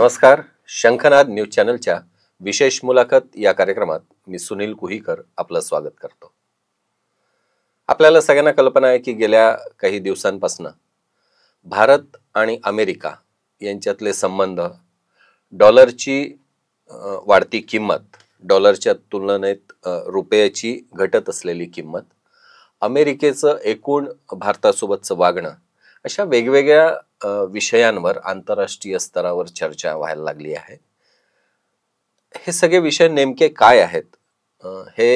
नमस्कार. शंखनाद न्यूज चॅनलच्या विशेष मुलाखत या कार्यक्रमात मी सुनील कुहीकर आपलं स्वागत करतो. आपल्याला सगळ्यांना कल्पना आहे की गेल्या काही दिवसांपासून भारत आणि अमेरिका यांच्यातले संबंध, डॉलरची वाढती किंमत, डॉलरच्या तुलनेत रुपयाची घटत असलेली किंमत, अमेरिकेचं एकूण भारतासोबतचं वागणं, अशा वेगवेगळ्या विषयांवर आंतरराष्ट्रीय स्तरावर चर्चा व्हायला लागली आहे. हे सगळे विषय नेमके काय आहेत हे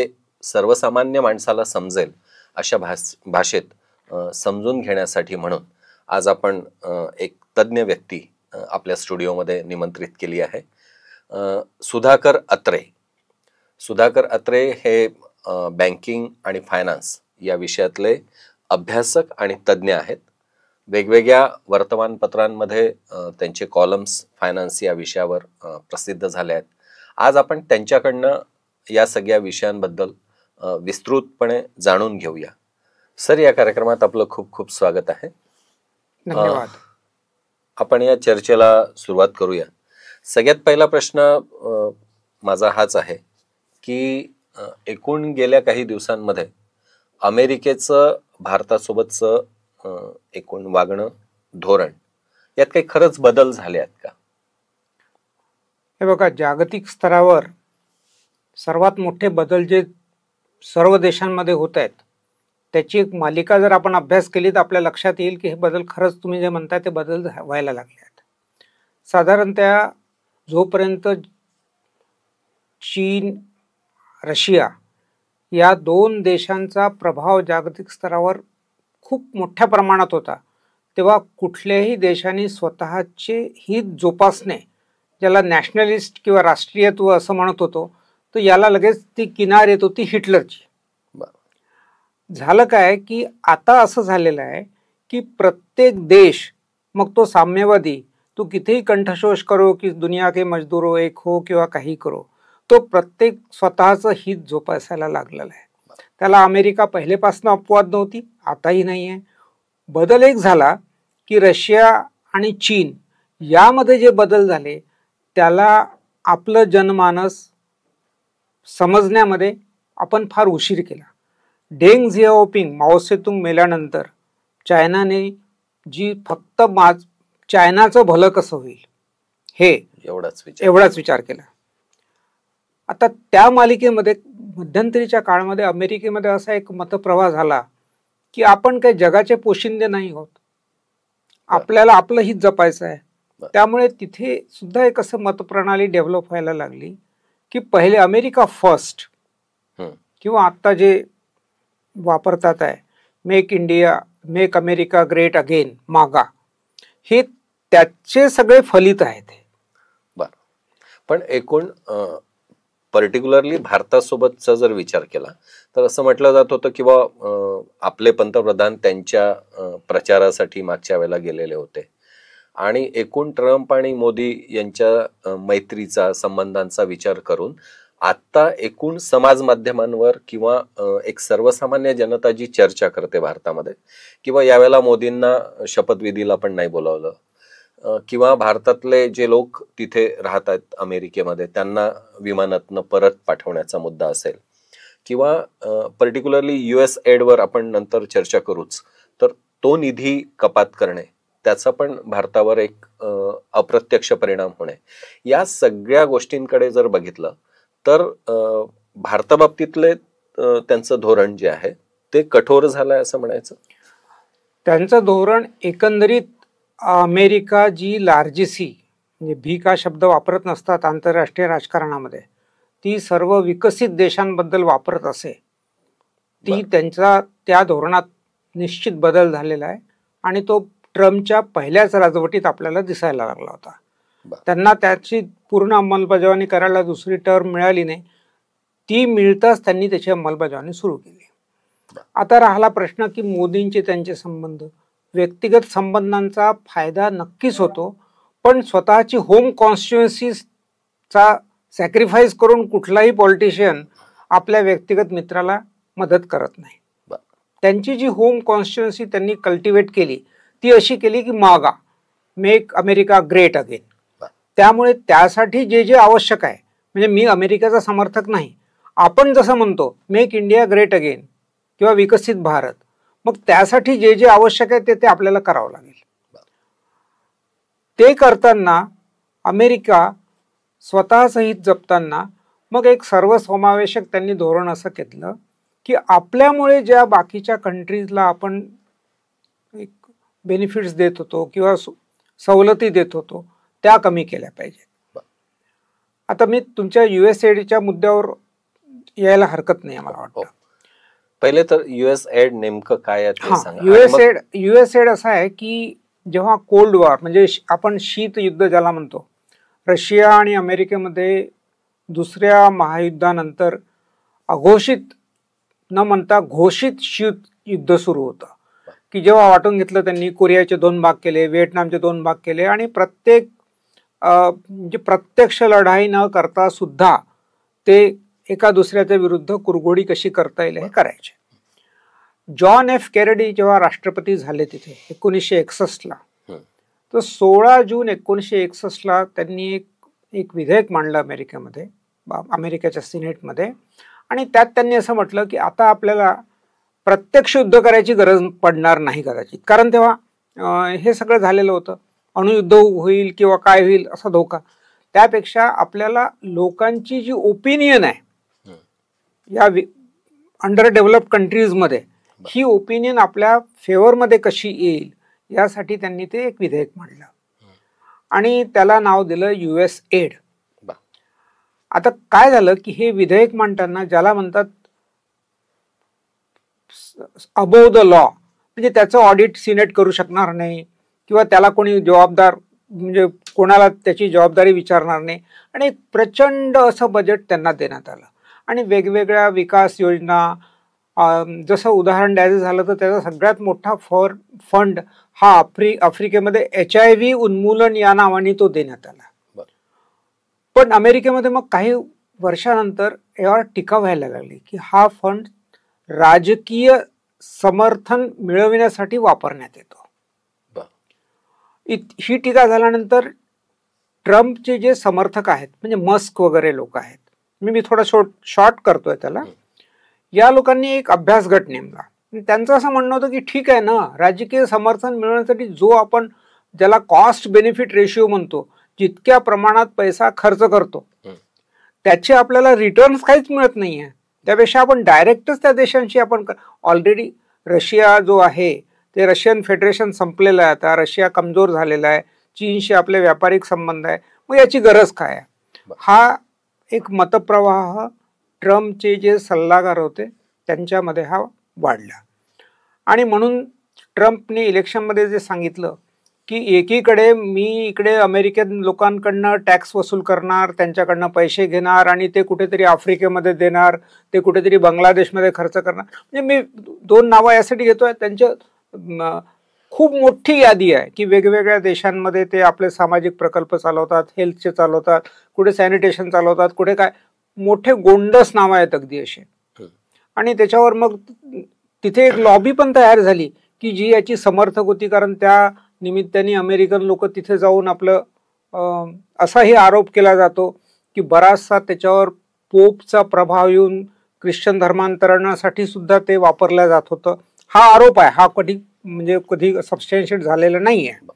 सर्वसामान्य माणसाला समजेल अशा भाषेत समजून घेण्यासाठी म्हणून आज आपण एक तज्ञ व्यक्ती आपल्या स्टुडिओमध्ये निमंत्रित केली आहे. सुधाकर अत्रे. सुधाकर अत्रे हे बँकिंग आणि फायनान्स या विषयातले अभ्यासक आणि तज्ञ आहेत. वेगवेगळ्या वर्तमानपत्रांमध्ये त्यांचे कॉलम्स फायनान्स या विषयावर प्रसिद्ध झाले आहेत. आज आपण त्यांच्याकडनं या सगळ्या विषयांबद्दल विस्तृतपणे जाणून घेऊया. सर, या कार्यक्रमात आपलं खूप खूप स्वागत आहे. धन्यवाद. आपण या चर्चेला सुरुवात करूया. सगळ्यात पहिला प्रश्न माझा हाच आहे की एकूण गेल्या काही दिवसांमध्ये अमेरिकेचं भारतासोबतचं एकूण वागणं, धोरण, यात काही खरंच बदल झाले आहेत का? हे बघा, जागतिक स्तरावर सर्वात मोठे बदल जे सर्व देशांमध्ये होत आहेत त्याची एक मालिका जर आपण अभ्यास केली तर आपल्या लक्षात येईल की हे बदल खरंच तुम्ही जे म्हणताय ते बदल व्हायला लागले आहेत. साधारणतः जोपर्यंत चीन, रशिया या दोन देशांचा प्रभाव जागतिक स्तरावर खूप मोठ्या प्रमाणात होता, तेव्हा कुठल्याही देशाने स्वतःचे हित जोपासणे, ज्याला नॅशनलिस्ट किंवा राष्ट्रीयत्व असं म्हणत होतो, तर याला लगेच ती किनार येत होती हिटलरची. झालं काय की आता असं झालेलं आहे की प्रत्येक देश, मग तो साम्यवादी, तो कितीही कंठशोष करो की दुनिया के मजदूरो एक हो किंवा काही करो, तो प्रत्येक स्वतःचं हित जोपासायला लागलेला आहे. त्याला अमेरिका पहिलेपासून अपवाद नव्हती, आताही नाही आहे. बदल एक झाला की रशिया आणि चीन यामध्ये जे बदल झाले त्याला आपलं जनमानस समजण्यामध्ये आपण फार उशीर केला. डेंग झियाओपिंग, माओ त्से-तुंग मेल्यानंतर चायनाने जी फक्त चायनाचं भलं कसं होईल हे एवढाच विचार केला. आता त्या मालिकेमध्ये मध्यंतरीच्या काळामध्ये अमेरिकेमध्ये असा एक मतप्रवाह झाला की आपण काही जगाचे पोशिंदे नाही आहोत, आपल्याला आपलं हित जपायचं आहे. त्यामुळे तिथे सुद्धा एक असं मतप्रणाली डेव्हलप व्हायला लागली की पहिले अमेरिका फर्स्ट, किंवा आता जे वापरतात आहे make India, make America great again, मागा, हे त्याचे सगळे फलित आहेत. बर, पण एकूण पर्टिक्युलरली भारतासोबतचा जर विचार केला तर असं म्हटलं जात होतं की आपले पंतप्रधान त्यांच्या प्रचारासाठी मागच्या वेळेला गेलेले होते आणि एकूण ट्रम्प आणि मोदी यांच्या मैत्रीचा, संबंधांचा विचार करून आता एकूण समाज माध्यमांवर किंवा एक सर्वसामान्य जनता जी चर्चा करते भारतामध्ये, किंवा यावेळेला मोदींना शपथविधीला पण नाही बोलावलं, किंवा भारतातले जे लोक तिथे राहतात अमेरिकेमध्ये त्यांना विमानातनं परत पाठवण्याचा मुद्दा असेल, किंवा पर्टिक्युलरली US एडवर आपण नंतर चर्चा करूच, तर तो निधी कपात करणे, त्याचा पण भारतावर एक अप्रत्यक्ष परिणाम होणे, या सगळ्या गोष्टींकडे जर बघितलं तर भारताबाबतीतले त्यांचं धोरण जे आहे ते कठोर झालंय असं म्हणायचं. त्यांचं धोरण एकंदरीत अमेरिका जी लार्जेसी, म्हणजे भी का शब्द वापरत नसतात आंतरराष्ट्रीय राजकारणामध्ये, ती सर्व विकसित देशांबद्दल वापरत असे, ती त्यांचा त्या धोरणात निश्चित बदल झालेला आहे आणि तो ट्रम्पच्या पहिल्याच राजवटीत आपल्याला दिसायला लागला होता. त्यांना त्याची पूर्ण अंमलबजावणी करायला दुसरी टर्म मिळाली नाही, ती मिळताच त्यांनी त्याची अंमलबजावणी सुरू केली. आता राहिला प्रश्न की मोदींचे त्यांचे संबंध, व्यक्तिगत संबंधांचा फायदा नक्कीच होतो, पण स्वतःची होम कॉन्स्टिट्युएन्सीचा सॅक्रिफाईस करून कुठलाही पॉलिटिशियन आपल्या व्यक्तिगत मित्राला मदत करत नाही. त्यांची जी होम कॉन्स्टिट्युएन्सी त्यांनी कल्टिवेट केली ती अशी केली की मागा, मेक अमेरिका ग्रेट अगेन, त्यामुळे त्यासाठी जे जे आवश्यक आहे, म्हणजे मी अमेरिकेचा समर्थक नाही, आपण जसं म्हणतो मेक इंडिया ग्रेट अगेन किंवा विकसित भारत, मग त्यासाठी जे जे आवश्यक आहे ते आपल्याला करावं लागेल. ते करताना अमेरिका स्वतः सहित जपताना मग एक सर्वसमावेशक त्यांनी धोरण असं घेतलं की आपल्यामुळे ज्या बाकीच्या कंट्रीजला आपण एक बेनिफिट्स देत होतो किंवा सवलती देत होतो त्या कमी केल्या पाहिजेत. आता मी तुमच्या USAIDच्या मुद्द्यावर यायला हरकत नाही मला वाटतं. पहिले तर USAID नेमकं काय आहे ते सांगा. USAID असं आहे की जेव्हा कोल्ड वॉर म्हणजे आपण शीत युद्ध ज्याला म्हणतो, रशिया आणि अमेरिकेमध्ये दुसऱ्या महायुद्धानंतर अघोषित न म्हणता घोषित शीत युद्ध सुरू होतं की जेव्हा वाटून घेतलं त्यांनी, कोरियाचे 2 भाग केले, व्हिएटनामचे 2 भाग केले आणि म्हणजे प्रत्यक्ष लढाई न करता सुद्धा ते एका दुसऱ्याच्या विरुद्ध कुरघोडी कशी करता येईल हे करायचे. John F. केनेडी जेव्हा राष्ट्रपती झाले तिथे 1961ला, तर 16 जून 1961ला त्यांनी एक विधेयक मांडलं अमेरिकेमध्ये, अमेरिकेच्या सिनेटमध्ये, आणि त्यात त्यांनी असं म्हटलं की आता आपल्याला प्रत्यक्ष युद्ध करायची गरज पडणार नाही कदाचित, कारण तेव्हा हे सगळं झालेलं होतं, अणुयुद्ध होईल किंवा काय होईल असा धोका. त्यापेक्षा आपल्याला लोकांची जी ओपिनियन आहे या अंडर डेव्हलप कंट्रीजमध्ये, ही ओपिनियन आपल्या फेवरमध्ये कशी येईल यासाठी त्यांनी ते एक विधेयक मांडलं आणि त्याला नाव दिलं USAID. आता काय झालं की हे विधेयक मांडताना ज्याला म्हणतात अबोव द लॉ, म्हणजे त्याचं ऑडिट सिनेट करू शकणार नाही किंवा त्याला कोणी जबाबदार म्हणजे कोणाला त्याची जबाबदारी विचारणार नाही, आणि एक प्रचंड असं बजेट त्यांना देण्यात आलं आणि वेगवेगळ्या विकास योजना, जसं उदाहरण द्यायचं झालं तर त्याचा सगळ्यात मोठा फंड हा आफ्रिकेमध्ये HIV उन्मूलन या नावाने तो देण्यात आला. पण अमेरिकेमध्ये मग काही वर्षानंतर यावर टीका व्हायला लागली की हा फंड राजकीय समर्थन मिळविण्यासाठी वापरण्यात येतो. ही टीका झाल्यानंतर ट्रम्पचे जे समर्थक आहेत म्हणजे मस्क वगैरे लोक आहेत, मी थोडा शॉर्ट करतोय त्याला, या लोकांनी एक अभ्यास गट नेमला. त्यांचं असं म्हणणं होतं की ठीक आहे ना, राजकीय समर्थन मिळवण्यासाठी जो आपण ज्याला कॉस्ट बेनिफिट रेशिओ म्हणतो, जितक्या प्रमाणात पैसा खर्च करतो त्याचे आपल्याला रिटर्न्स काहीच मिळत नाहीये, त्यापेक्षा आपण डायरेक्टच त्या देशांशी आपण ऑलरेडी रशिया जो आहे ते रशियन फेडरेशन संपलेलं आहे, आता रशिया कमजोर झालेला आहे, चीनशी आपले व्यापारिक संबंध आहे, मग याची गरज काय आहे. हा एक मतप्रवाह ट्रम्पचे जे सल्लागार होते त्यांच्यामध्ये हा वाढला आणि म्हणून ट्रम्पने इलेक्शनमध्ये जे सांगितलं की एकीकडे मी इकडे अमेरिकन लोकांकडनं टॅक्स वसूल करणार, त्यांच्याकडनं पैसे घेणार आणि ते कुठेतरी आफ्रिकेमध्ये देणार, ते कुठेतरी बांगलादेशमध्ये खर्च करणार, म्हणजे मी 2 नावं यासाठी घेतोय, त्यांच्या खूप मोठी यादी आहे की वेगवेगळ्या देशांमध्ये ते आपले सामाजिक प्रकल्प चालवतात, हेल्थचे चालवतात, कुठे सॅनिटेशन चालवतात, कुठे काय मोठे गोंडस नाव आहेत अगदी असे. आणि त्याच्यावर मग तिथे एक लॉबी पण तयार झाली की जी याची समर्थक होती, कारण त्या निमित्ताने अमेरिकन लोक तिथे जाऊन आपलं असाही आरोप केला जातो की बराचसा त्याच्यावर पोपचा प्रभाव येऊन ख्रिश्चन धर्मांतरणासाठी सुद्धा ते वापरलं जात होतं. हा आरोप आहे, हा कधी सबस्टॅन्शिएट झालेला नाही आहे.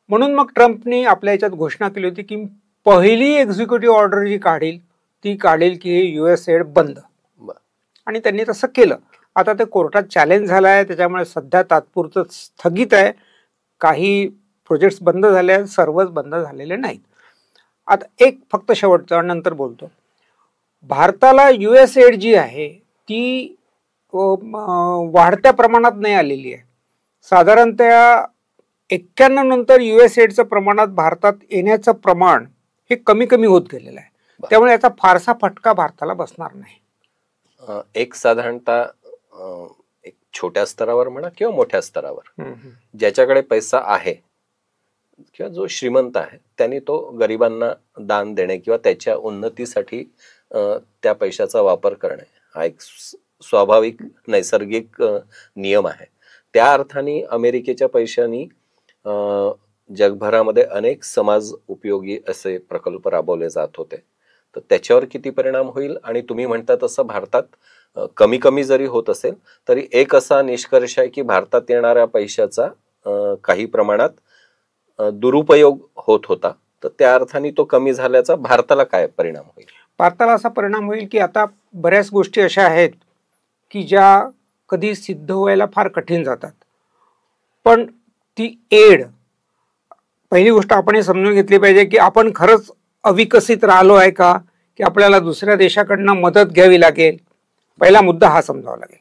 म्हणून मग ट्रम्पने आपल्या याच्यात घोषणा केली होती की पहिली एक्झिक्युटिव्ह ऑर्डर जी काढील ती काढेल की हे USAID बंद, आणि त्यांनी तसं केलं. आता ते कोर्टात चॅलेंज झालं आहे, त्याच्यामुळे सध्या तात्पुरतं स्थगित आहे, काही प्रोजेक्ट्स बंद झाले आहेत, सर्वच बंद झालेले नाहीत. आता एक फक्त शेवटचं नंतर बोलतो, भारताला USAID जी आहे ती वाढत्या प्रमाणात नाही आलेली आहे. साधारणतः 91 नंतर USAIDचं प्रमाणात भारतात येण्याचं प्रमाण हे कमी कमी होत गेलेलं आहे, त्यामुळे याचा फारसा फटका भारताला बसणार नाही. एक साधारणतः एक छोट्या स्तरावर म्हणा किंवा मोठ्या स्तरावर ज्याच्याकडे पैसा आहे किंवा जो श्रीमंत आहे त्यांनी तो गरिबांना दान देणे किंवा त्याच्या उन्नतीसाठी त्या पैशाचा वापर करणे हा एक स्वाभाविक नैसर्गिक नियम आहे. त्या अर्थाने अमेरिकेच्या पैशांनी जगभरामध्ये अनेक समाज उपयोगी असे प्रकल्प राबवले जात होते, तर त्याच्यावर किती परिणाम होईल? आणि तुम्ही म्हणता तसं भारतात कमी कमी जरी होत असेल तरी एक असा निष्कर्ष आहे की भारतात येणाऱ्या पैशाचा काही प्रमाणात दुरुपयोग होत होता, तर त्या अर्थाने तो कमी झाल्याचा भारताला काय परिणाम होईल? भारताला असा परिणाम होईल की आता बऱ्याच गोष्टी अशा आहेत की ज्या कधी सिद्ध व्हायला फार कठीण जातात, पण ती एड, पहिली गोष्ट आपण हे समजून घेतली पाहिजे की आपण खरंच अविकसित राहिलो आहे का, की आपल्याला दुसऱ्या देशाकडनं मदत घ्यावी लागेल. पहिला मुद्दा हा समजावा लागेल.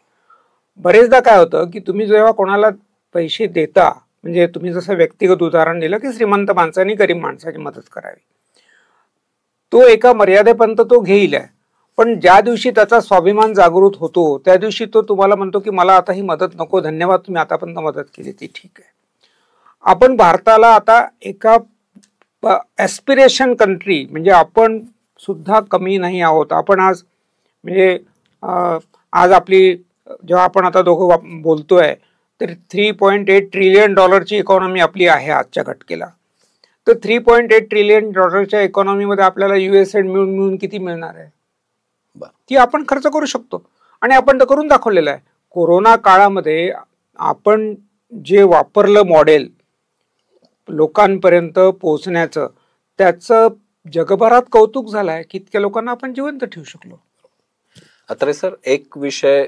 बरेचदा काय होतं की तुम्ही जेव्हा कोणाला पैसे देता, म्हणजे तुम्ही जसं व्यक्तिगत उदाहरण दिलं की श्रीमंत माणसाने गरीब माणसाची मदत करावी, तो एका मर्यादेपर्यंत तो घेईल आहे, पण ज्या दिवशी त्याचा स्वाभिमान जागृत होतो त्या दिवशी तो तुम्हाला म्हणतो की मला आता ही मदत नको, धन्यवाद, तुम्ही आतापर्यंत मदत केली ती ठीक आहे. आपण भारताला आता एका ॲस्पिरेशन कंट्री, म्हणजे आपण सुद्धा कमी नाही आहोत. आपण आज म्हणजे आज आपली जेव्हा आपण आता दोघं बोलतोय तर $3.8 ट्रिलियन इकॉनॉमी आपली आहे आजच्या घटकेला. तर $3.8 ट्रिलियन इकॉनॉमीमध्ये आपल्याला USAID मिळून किती मिळणार आहे? ती आपण खर्च करू शकतो आणि आपण तर करून दाखवलेलं आहे. कोरोना काळामध्ये आपण जे वापरलं मॉडेल लोकांपर्यंत पोहोचण्याचं, त्याचं जगभरात कौतुक झालं आहे की इतक्या लोकांना आपण जिवंत ठेवू शकलो. अत्रे सर, एक विषय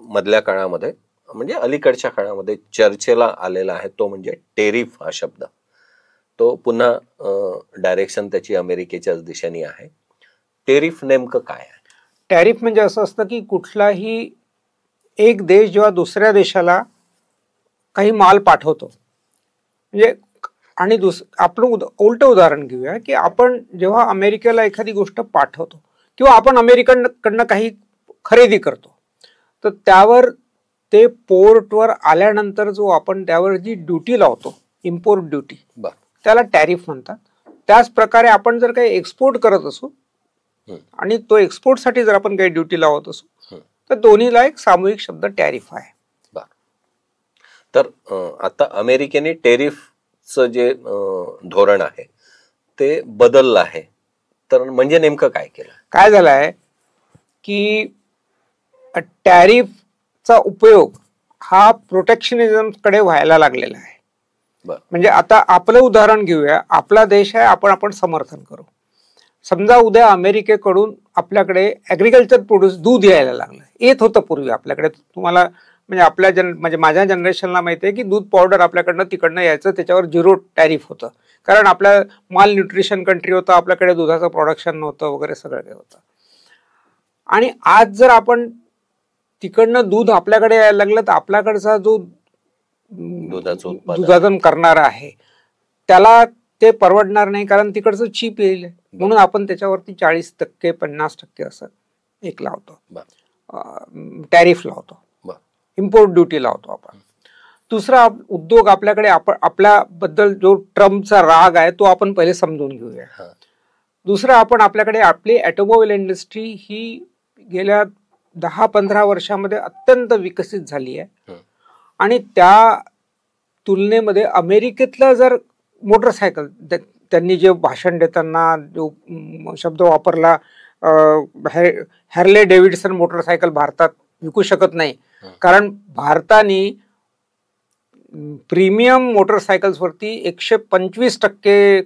मधल्या काळामध्ये म्हणजे अलीकडच्या काळामध्ये चर्चेला आलेला आहे, तो म्हणजे टेरिफ हा शब्द. तो पुन्हा डायरेक्शन त्याची अमेरिकेच्याच दिशेने आहे. टेरिफ नेमकं काय आहे? टॅरिफ म्हणजे असं असतं की कुठलाही एक देश जेव्हा दुसऱ्या देशाला काही माल पाठवतो, म्हणजे आणि आपण उलटं उदाहरण घेऊया की आपण जेव्हा अमेरिकेला एखादी गोष्ट पाठवतो किंवा आपण अमेरिकेकडनं काही खरेदी करतो, तर त्यावर ते पोर्टवर आल्यानंतर जो आपण त्यावर जी ड्युटी लावतो, इम्पोर्ट ड्युटी, त्याला टॅरिफ म्हणतात. त्याच प्रकारे आपण जर काही एक्सपोर्ट करत असू आणि तो एक्सपोर्टसाठी जर आपण काही ड्युटी लावत असू, तर दोन्हीला एक सामूहिक शब्द टॅरिफ आहे. तर आता अमेरिकेने टेरिफचं जे धोरण आहे ते बदललं आहे, तर म्हणजे नेमकं काय केलं? काय झालं आहे की टॅरिफचा उपयोग हा प्रोटेक्शनिझम कडे व्हायला लागलेला आहे. म्हणजे आता आपलं उदाहरण घेऊया, आपला देश आहे, आपण समर्थन करू. समजा उद्या अमेरिकेकडून आपल्याकडे ॲग्रिकल्चर प्रोड्यूस दूध यायला लागलं, येत होतं पूर्वी आपल्याकडे. तुम्हाला म्हणजे म्हणजे माझ्या जनरेशनला माहिती आहे की दूध पावडर आपल्याकडनं तिकडनं यायचं, त्याच्यावर 0 टॅरिफ होतं, कारण आपल्या माल न्यूट्रिशन कंट्री होतं, आपल्याकडे दुधाचं प्रोडक्शन नव्हतं वगैरे सगळं काही होतं. आणि आज जर आपण तिकडनं दूध आपल्याकडे यायला लागलं तर आपल्याकडचा जो दुधाचं उत्पादन करणारा आहे त्याला ते परवडणार नाही, कारण तिकडचं चीप येईल. म्हणून आपण त्याच्यावरती 40% 50% असं एक लावतो, टॅरिफ लावतो, इम्पोर्ट ड्युटी लावतो आपण. दुसरा उद्योग आपल्याकडे, आपल्याबद्दल जो ट्रम्पचा राग आहे तो आपण पहिले समजून घेऊया. दुसरा, आपल्याकडे आपली ऑटोमोबाईल इंडस्ट्री ही गेल्या 10-15 वर्षामध्ये अत्यंत विकसित झाली आहे. आणि त्या तुलनेमध्ये अमेरिकेतला जर मोटरसायकल, त्यांनी जे भाषण देताना जो शब्द वापरला, हॅर्ले डेव्हिडसन मोटरसायकल भारतात विकू शकत नाही, कारण भारताने प्रीमियम मोटरसायकल्सवरती 125%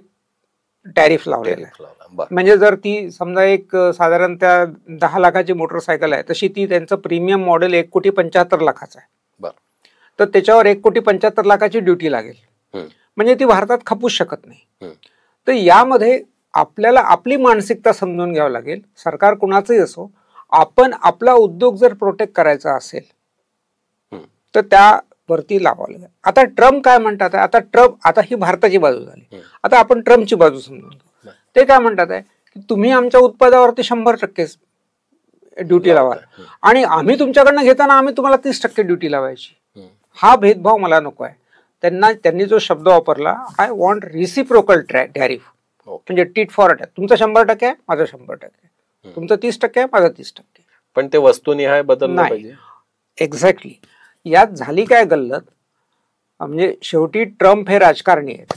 टॅरिफ लावलेलं आहे. म्हणजे जर ती समजा एक साधारणतः 10 लाखाची मोटरसायकल आहे, तशी ती त्यांचं प्रीमियम मॉडेल 1,75,00,000 आहे. तर त्याच्यावर 1,75,00,000ची ड्युटी लागेल, म्हणजे ती भारतात खपूच शकत नाही. तर यामध्ये आपल्याला आपली मानसिकता समजून घ्यावं लागेल. सरकार कुणाचंही असो, आपण आपला उद्योग जर प्रोटेक्ट करायचा असेल तर त्यावरती लावावं लागेल. आता ट्रम्प काय म्हणतात, आता ही भारताची बाजू झाली, आता आपण ट्रम्पची बाजू समजून घेऊ. ते काय म्हणतात आहे की तुम्ही आमच्या उत्पादनावरती 100% ड्युटी लावाल आणि आम्ही तुमच्याकडनं घेताना आम्ही तुम्हाला 30% ड्युटी लावायची. हा भेदभाव मला नको आहे. त्यांनी जो शब्द वापरला, आय वॉन्ट रिसिप्रोकल टॅरिफ, म्हणजे टीट फॉर टॅक्स. तुमचं 100% आहे, माझं 100% आहे, तुमचं 30% आहे, माझं 30%. पण ते वस्तुनिहाय बदललं पाहिजे. एक्झॅक्टली. यात झाली काय गल्लत, म्हणजे शेवटी ट्रम्प हे राजकारणी आहेत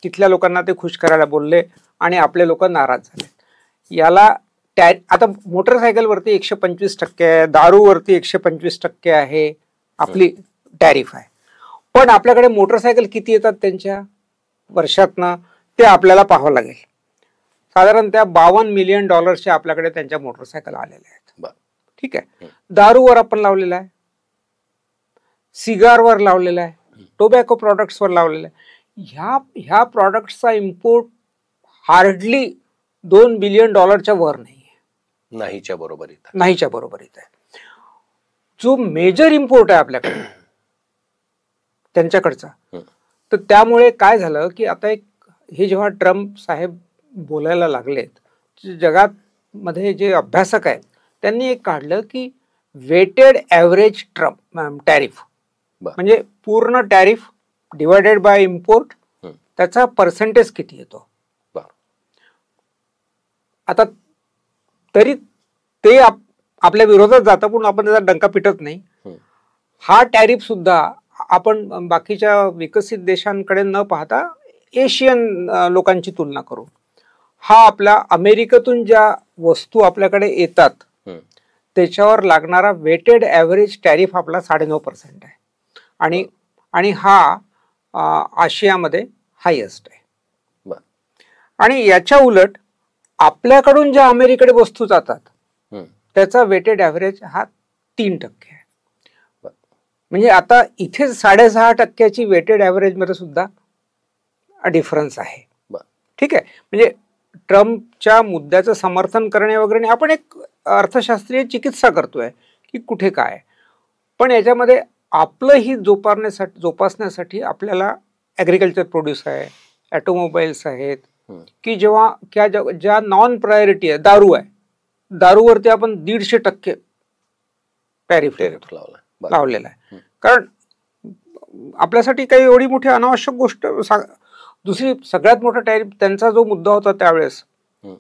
तिथल्या लोकांना ते खुश करायला बोलले आणि आपले लोक नाराज झाले. याला आता मोटरसायकलवरती 125% आहे, दारूवरती 125% आहे आपली टॅरिफ आहे. पण आपल्याकडे मोटरसायकल किती येतात त्यांच्या वर्षातनं ते आपल्याला पाहावं लागेल. साधारण त्या $52 मिलियन आपल्याकडे त्यांच्या मोटरसायकल आलेल्या आहेत. ठीक आहे. दारूवर आपण लावलेला आहे, सिगारवर लावलेला आहे, टोबॅको प्रोडक्ट्सवर लावलेला आहे. ह्या प्रॉडक्ट्सचा इम्पोर्ट हार्डली $2 बिलियन वर नाही, नाहीच्या बरोबरीत आहे. जो मेजर इम्पोर्ट आहे आपल्याकडे त्यांच्याकडचा. तर त्यामुळे काय झालं की आता हे जेव्हा ट्रम्प साहेब बोलायला लागलेत, जगात मध्ये जे अभ्यासक आहेत त्यांनी एक काढलं की वेटेड ॲव्हरेज टॅरिफ म्हणजे पूर्ण टॅरिफ डिवायडेड बाय इम्पोर्ट, त्याचा पर्सेंटेज किती येतो. आता तरी ते आपल्या विरोधात जातं, पण आपण त्याचा डंका पिटत नाही. हा टॅरिफ सुद्धा आपण बाकीच्या विकसित देशांकडे न पाहता एशियन लोकांची तुलना करू. हा आपल्या अमेरिकेतून ज्या वस्तू आपल्याकडे येतात त्याच्यावर लागणारा वेटेड ॲव्हरेज टॅरिफ आपला 9.5% आहे आणि हा आशियामध्ये हायेस्ट आहे. आणि याच्या उलट आपल्याकडून ज्या अमेरिकेकडे वस्तू जातात त्याचा वेटेड ॲव्हरेज हा 3% आहे. म्हणजे आता इथे 6.5% वेटेड ॲव्हरेज मध्ये सुद्धा डिफरन्स आहे. ठीक आहे. म्हणजे ट्रम्पच्या मुद्द्याचं समर्थन करणे वगैरे आपण एक अर्थशास्त्रीय चिकित्सा करतोय की कुठे काय, पण याच्यामध्ये आपलं ही जोपासण्यासाठी आपल्याला ॲग्रिकल्चर प्रोड्यूस आहे, ऑटोमोबाईल्स आहेत की जेव्हा ज्या नॉन प्रायोरिटी आहे, दारू आहे, दारूवरती आपण 150% टॅरिफ लावलेला आहे. कारण आपल्यासाठी काही एवढी मोठी अनावश्यक गोष्ट. दुसरी सगळ्यात मोठा टॅरिफ त्यांचा जो मुद्दा होता त्यावेळेस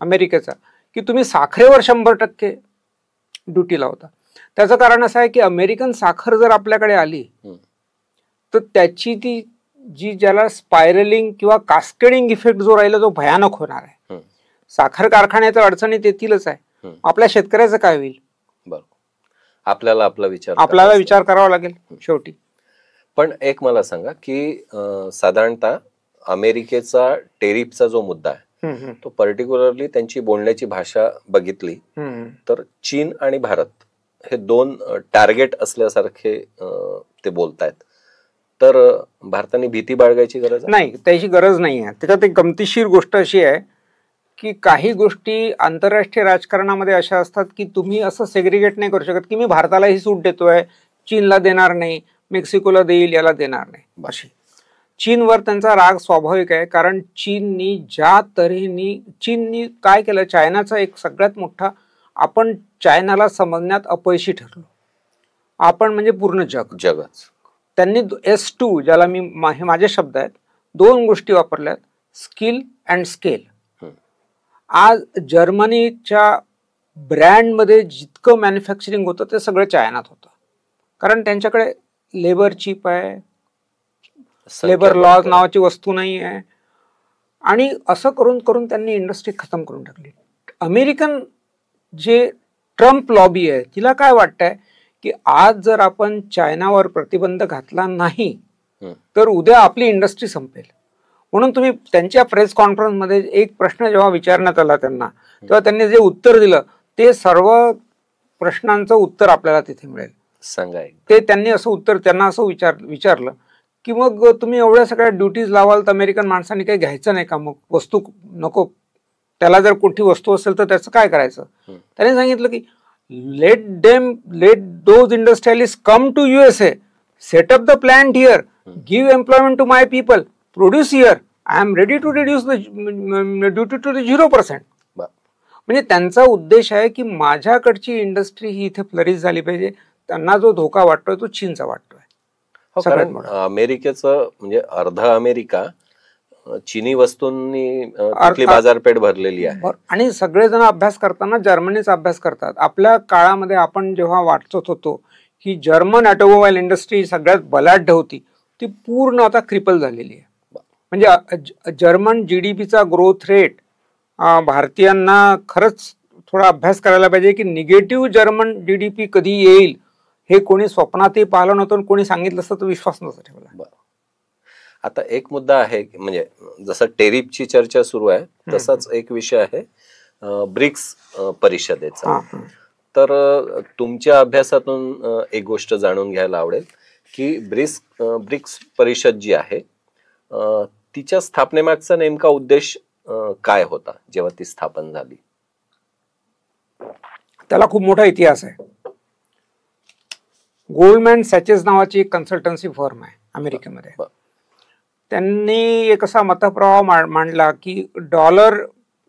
अमेरिकेचा की तुम्ही साखरेवर 100% ड्युटी लावता. त्याचं कारण असं आहे की अमेरिकन साखर जर आपल्याकडे आली तर त्याची ती ज्याला स्पायरलिंग किंवा कास्केडिंग इफेक्ट जो राहिला तो भयानक होणार आहे. साखर कारखाने तर अडचणीत येतीलच आहे, आपल्या शेतकऱ्याचं काय होईल. आपल्याला विचार करावा लागेल शेवटी. पण एक मला सांगा की साधारणतः अमेरिकेचा टेरिफचा जो मुद्दा आहे तो पर्टिक्युलरली त्यांची बोलण्याची भाषा बघितली तर चीन आणि भारत हे 2 टार्गेट असल्यासारखे ते बोलतायत. तर भारताने भीती बाळगायची गरज नाही, त्याची गरज नाही आहे. त्याच्यात एक गमतीशीर गोष्ट अशी आहे की काही गोष्टी आंतरराष्ट्रीय राजकारणामध्ये अशा असतात की तुम्ही असं सेग्रिगेट नाही करू शकत की मी भारताला ही सूट देतोय, चीनला देणार नाही, मेक्सिकोला देईल, याला देणार नाही. अशी चीनवर त्यांचा राग स्वाभाविक आहे. कारण चीननी काय केलं, चायनाचा एक सगळ्यात मोठा, आपण चायनाला समजण्यात अपयशी ठरलो. आपण म्हणजे पूर्ण जगच. त्यांनी S2 ज्याला हे माझे शब्द आहेत, 2 गोष्टी वापरल्यात, स्किल अँड स्केल. आज जर्मनीच्या ब्रँडमध्ये जितकं मॅन्युफॅक्चरिंग होतं ते सगळं चायनात होतं. कारण त्यांच्याकडे लेबर चीप आहे, लेबर लॉज नावाची वस्तू नाही आहे. आणि असं करून करून त्यांनी इंडस्ट्री खतम करून टाकली. अमेरिकन जे ट्रम्प लॉबी आहे तिला काय वाटतंय की आज जर आपण चायनावर प्रतिबंध घातला नाही तर उद्या आपली इंडस्ट्री संपेल. म्हणून तुम्ही त्यांच्या प्रेस कॉन्फरन्समध्ये एक प्रश्न जेव्हा विचारण्यात आला त्यांना, तेव्हा त्यांनी जे उत्तर दिलं ते सर्व प्रश्नांचं उत्तर आपल्याला तिथे मिळेल. सांगा. ते त्यांनी असं उत्तर त्यांना असं विचारलं की मग तुम्ही एवढ्या सगळ्या ड्युटीज लावाल तर अमेरिकन माणसांनी काही घ्यायचं नाही का, मग वस्तू नको, त्याला जर कोणती वस्तू असेल तर त्याचं काय करायचं. त्यांनी सांगितलं की let those industrialist come to USA, set up the plant here, give employment to my people, produce here, I am ready to reduce the duty to the 0%. म्हणजे त्यांचा उद्देश आहे की माझ्याकडची इंडस्ट्री ही इथे फ्लरिश झाली पाहिजे. त्यांना जो धोका वाटतोय तो चीनचा वाटतोय. अमेरिकेचं म्हणजे अर्ध अमेरिका चिनी वस्तूंनी बाजारपेठ भरलेली आहे. आणि सगळेजण अभ्यास करताना जर्मनीचा अभ्यास करतात. आपल्या काळामध्ये आपण जेव्हा वाचत होतो की जर्मन ऑटोमोबाईल इंडस्ट्री सगळ्यात बलाढ्य होती, ती पूर्ण आता क्रिपल झालेली आहे. म्हणजे जर्मन जीडीपीचा ग्रोथ रेट भारतीयांना खरंच थोडा अभ्यास करायला पाहिजे की निगेटिव्ह जर्मन जीडीपी कधी येईल हे कोणी स्वप्नातही पाहिलं नव्हतं, कोणी सांगितलं असतं तर विश्वास नव्हता ठेवला. आता एक मुद्दा आहे, म्हणजे जसं टेरिफची चर्चा सुरू आहे तसाच एक विषय आहे ब्रिक्स परिषदेचा. तर तुमच्या अभ्यासातून एक गोष्ट जाणून घ्यायला आवडेल की ब्रिक्स परिषद जी आहे तिच्या स्थापनेमागचा नेमका उद्देश काय होता जेव्हा ती स्थापन झाली? त्याला खूप मोठा इतिहास आहे. गोल्डमॅन सॅचेस नावाची एक कन्सल्टन्सी फर्म आहे अमेरिकेमध्ये. त्यांनी एक असा मतप्रवाह मांडला की डॉलर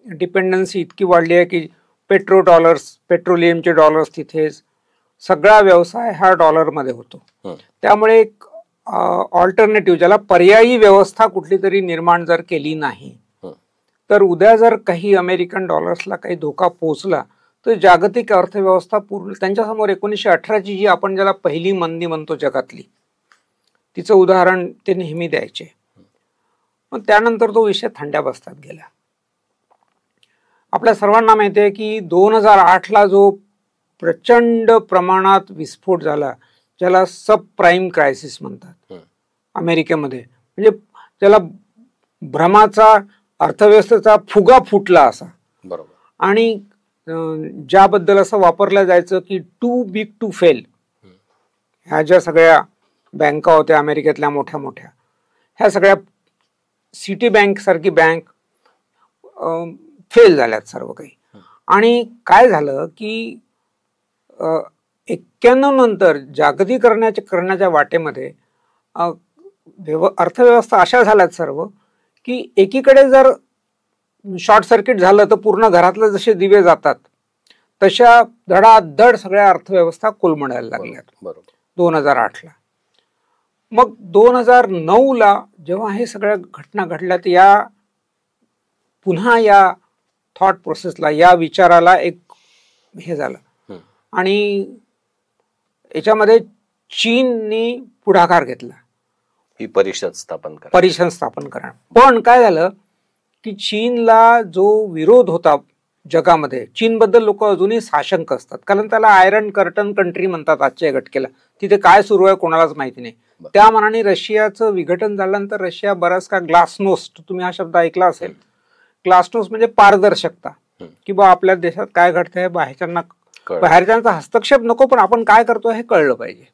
डिपेंडन्सी इतकी वाढली आहे की पेट्रोलियमचे डॉलर्स तिथेच, सगळा व्यवसाय हा डॉलरमध्ये होतो. त्यामुळे एक ऑल्टरनेटिव्ह, ज्याला पर्यायी व्यवस्था कुठली तरी निर्माण जर केली नाही तर उद्या जर काही अमेरिकन डॉलर्सला काही धोका पोहोचला तर जागतिक अर्थव्यवस्था पूर्ण त्यांच्यासमोर 1918ची जी आपण ज्याला पहिली मंदी म्हणतो जगातली, तिचं उदाहरण ते नेहमी द्यायचे. मग त्यानंतर तो विषय थंड्या बसतात गेला. आपल्या सर्वांना माहिती आहे की 2008ला जो प्रचंड प्रमाणात विस्फोट झाला, ज्याला सब प्राईम क्रायसिस म्हणतात अमेरिकेमध्ये, म्हणजे ज्याला भ्रमाचा अर्थव्यवस्थेचा फुगा फुटला असा. बरोबर. आणि ज्याबद्दल असं वापरलं जायचं की टू बिग टू फेल. ह्या ज्या सगळ्या बँका होत्या अमेरिकेतल्या मोठ्या मोठ्या, ह्या सगळ्या सिटी बँक सारखी बँक फेल झाल्यात सर्व काही. आणि काय झालं की 91 नंतर करण्याच्या वाटेमध्ये अर्थव्यवस्था अशा झाल्यात सर्व की एकीकडे जर शॉर्ट सर्किट झालं तर पूर्ण घरातले जसे दिवे जातात तशा धडाधड सगळ्या अर्थव्यवस्था कोलमडायला लागल्यात. बरोबर. 2008ला. मग 2009ला जेव्हा हे सगळ्या घटना घडल्यात, पुन्हा या थॉट प्रोसेसला, या विचाराला एक हे झालं आणि याच्यामध्ये चीननी पुढाकार घेतला ही परिषद स्थापन करा. पण काय झालं की चीनला जो विरोध होता जगामध्ये, चीनबद्दल लोक अजूनही साशंक असतात, कारण त्याला आयरन कर्टन कंट्री म्हणतात आजच्या घटकेला. तिथे काय सुरू आहे कोणालाच माहिती नाही. त्या मानाने रशियाचं विघटन झाल्यानंतर रशिया बराच का ग्लासनोस्ट, तुम्ही हा शब्द ऐकला असेल. ग्लासनोस्ट म्हणजे पारदर्शकता, की बा आपल्या देशात काय घडतंय बाहेरच्यांचा हस्तक्षेप नको, पण आपण काय करतोय हे कळलं पाहिजे.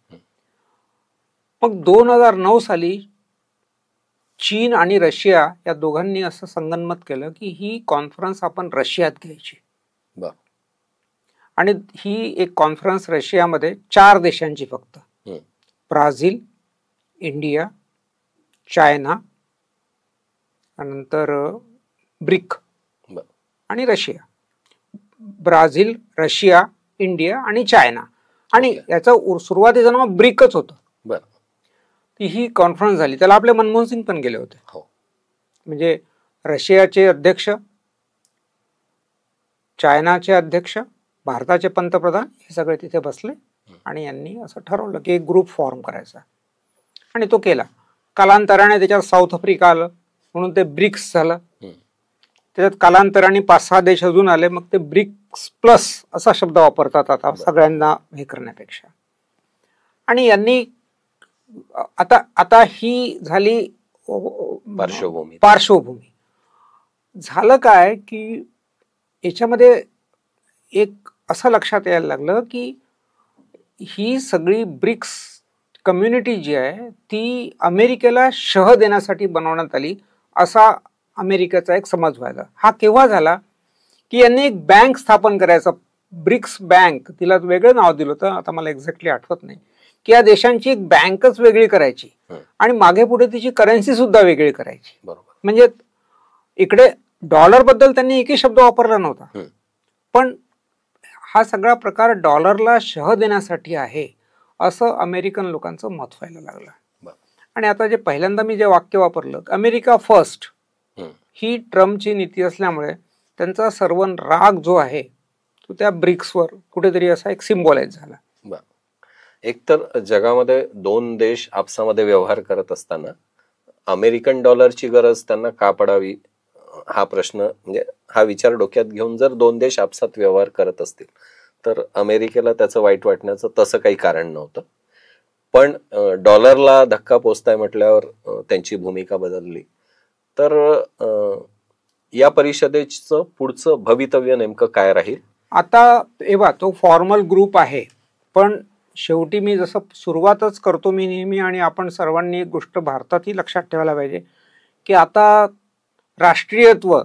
मग 2009 साली चीन आणि रशिया या दोघांनी असं संगनमत केलं की ही कॉन्फरन्स आपण रशियात घ्यायची. आणि ही एक कॉन्फरन्स रशियामध्ये 4 देशांची फक्त, ब्राझील, इंडिया, चायना, नंतर ब्रिक आणि रशिया. ब्राझील, रशिया, इंडिया आणि चायना. आणि याचं सुरुवातीचं नाव ब्रिकच होतं. ही कॉन्फरन्स झाली. त्याला आपले मनमोहन सिंग पण गेले होते. म्हणजे रशियाचे अध्यक्ष, चायनाचे अध्यक्ष, भारताचे पंतप्रधान हे सगळे तिथे बसले आणि यांनी असं ठरवलं की एक ग्रुप फॉर्म करायचा आणि तो केला. कालांतराने त्याच्यात साऊथ आफ्रिका आलं म्हणून ते ब्रिक्स झालं. त्याच्यात कालांतराने 5-6 देश अजून आले, मग ते ब्रिक्स प्लस असा शब्द वापरतात आता सगळ्यांना हे करण्यापेक्षा. आणि यांनी आता ही झाली पार्श्वभूमी. झालं काय की याच्यामध्ये एक असं लक्षात यायला लागलं की ही सगळी ब्रिक्स कम्युनिटी जी आहे ती अमेरिकेला शह देण्यासाठी बनवण्यात आली असा अमेरिकेचा एक समज व्हायला. हा केव्हा झाला की यांनी एक बँक स्थापन करायचा, ब्रिक्स बँक, तिला वेगळं नाव दिलं होतं, आता मला एक्झॅक्टली आठवत नाही, की या देशांची एक बँकच वेगळी करायची आणि मागे पुढे तिची करन्सी सुद्धा वेगळी करायची. म्हणजे इकडे डॉलर बद्दल त्यांनी एकही शब्द वापरला नव्हता, पण हा सगळा प्रकार डॉलरला शह देण्यासाठी आहे असं अमेरिकन लोकांचं मत व्हायला लागलं. आणि आता जे पहिल्यांदा मी जे वाक्य वापरलं, अमेरिका फर्स्ट, ही ट्रम्पची नीती असल्यामुळे त्यांचा सर्व राग जो आहे तो त्या ब्रिक्सवर कुठेतरी असा एक सिम्बॉलाइज झाला. एकतर जगामध्ये 2 देश आपसामध्ये व्यवहार करत असताना अमेरिकन डॉलरची गरज त्यांना का पडावी हा प्रश्न, म्हणजे हा विचार डोक्यात घेऊन जर दोन देश आपसात व्यवहार करत असतील तर अमेरिकेला त्याचं वाईट वाटण्याचं तसं काही कारण नव्हतं. पण डॉलरला धक्का पोचताय म्हटल्यावर त्यांची भूमिका बदलली. तर या परिषदेचं पुढचं भवितव्य नेमकं काय राहील? आता एव्हा तो फॉर्मल ग्रुप आहे, पण शेवटी मी जसं सुरुवातच करतो मी नेहमी, आणि आपण सर्वांनी एक गोष्ट भारतातही लक्षात ठेवायला पाहिजे की आता राष्ट्रीयत्व